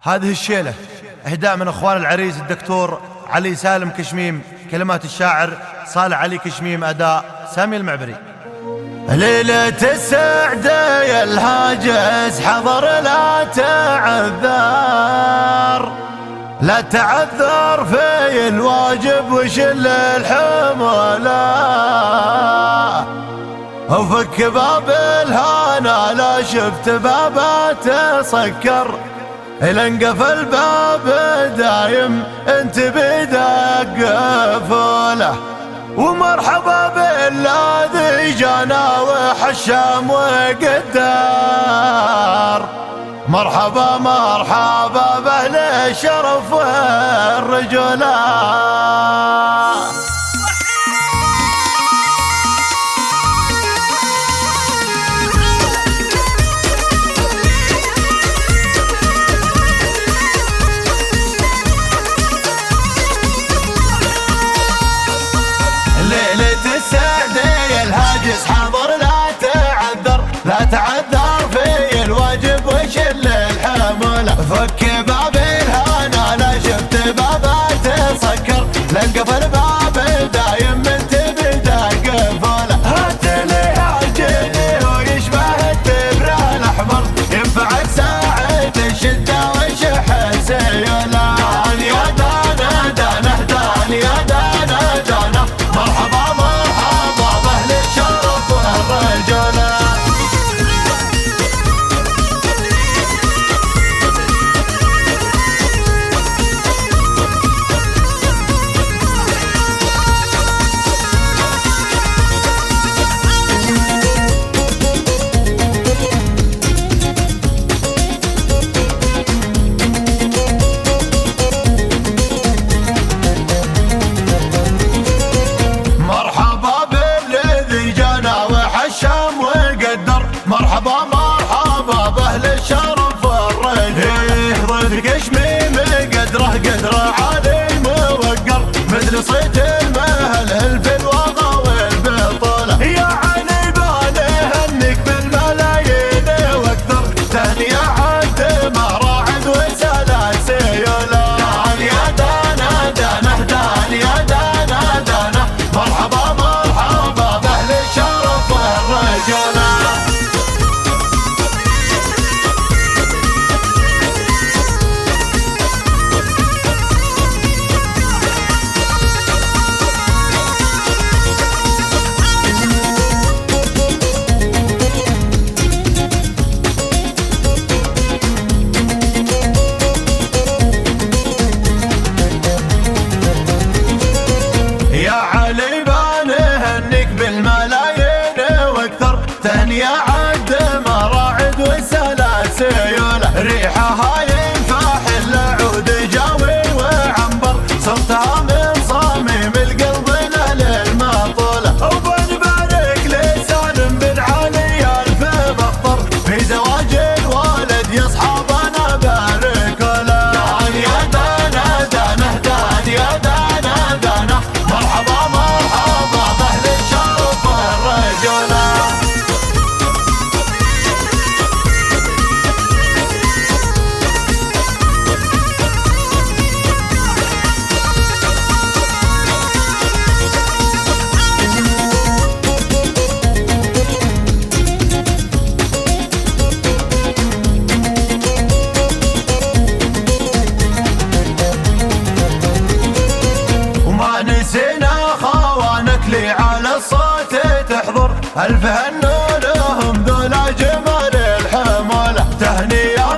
هذه الشيلة إهداء من أخوان العريس الدكتور علي سالم كشميم، كلمات الشاعر صالح علي كشميم، أداء سامي المعبري. ليلة السعدة يا الهاجس حضر لا تعذر، لا تعذر في الواجب وشل الحمولة، وفك باب الهانا لا شفت بابه تسكر، إلى انقفل باب دايم انت بدق قفله، ومرحبا بالذي جانا وحشام وقدار، مرحبا مرحبا باهل الشرف والرجوله. حاضر لا تعذر، لا تعذر في الواجب وشل الحمولة، فك باب الهنا لا شفت بابه تسكر، لانقفل باب دايم انت بدق قفوله، هاتلي عجلي ويشبه التبر الاحمر، ينفعك ساعة الشدة وشح السيولة، دان يا دانا دانا دان يا دانا دانا، مرحبا مرحبا باهل الشرف والرجولة. مرحبا مرحبا باهل الشرف والرجال، ضيف كشميم قدره قدره عالي موقر، مثل صيت المهل في الوغى والبطولة، يا علي باله انك بالملايين واكثر، تهنئة عد مراعد وسلال سيولة، دان يا دانا دانا دان يا دانا دانا، مرحبا مرحبا باهل الشرف والرجال. تهنية عد مراعد وسلاسيولة، ريحها ينفح العود جاوي وعنبر، صوتها من صميم القلب للمطولة، وبنبارك لسالم بن علي الف مخطر، في زواج الوالد يا اصحابنا باركوا له، دان يا دانا دانا دان يا دانا دانا، مرحبا مرحبا باهل الشرف والرجوله. نسينا خوانك لي على الصوت تحضر، ألف هنو لهم ذولا جمال الحمولة، تهنية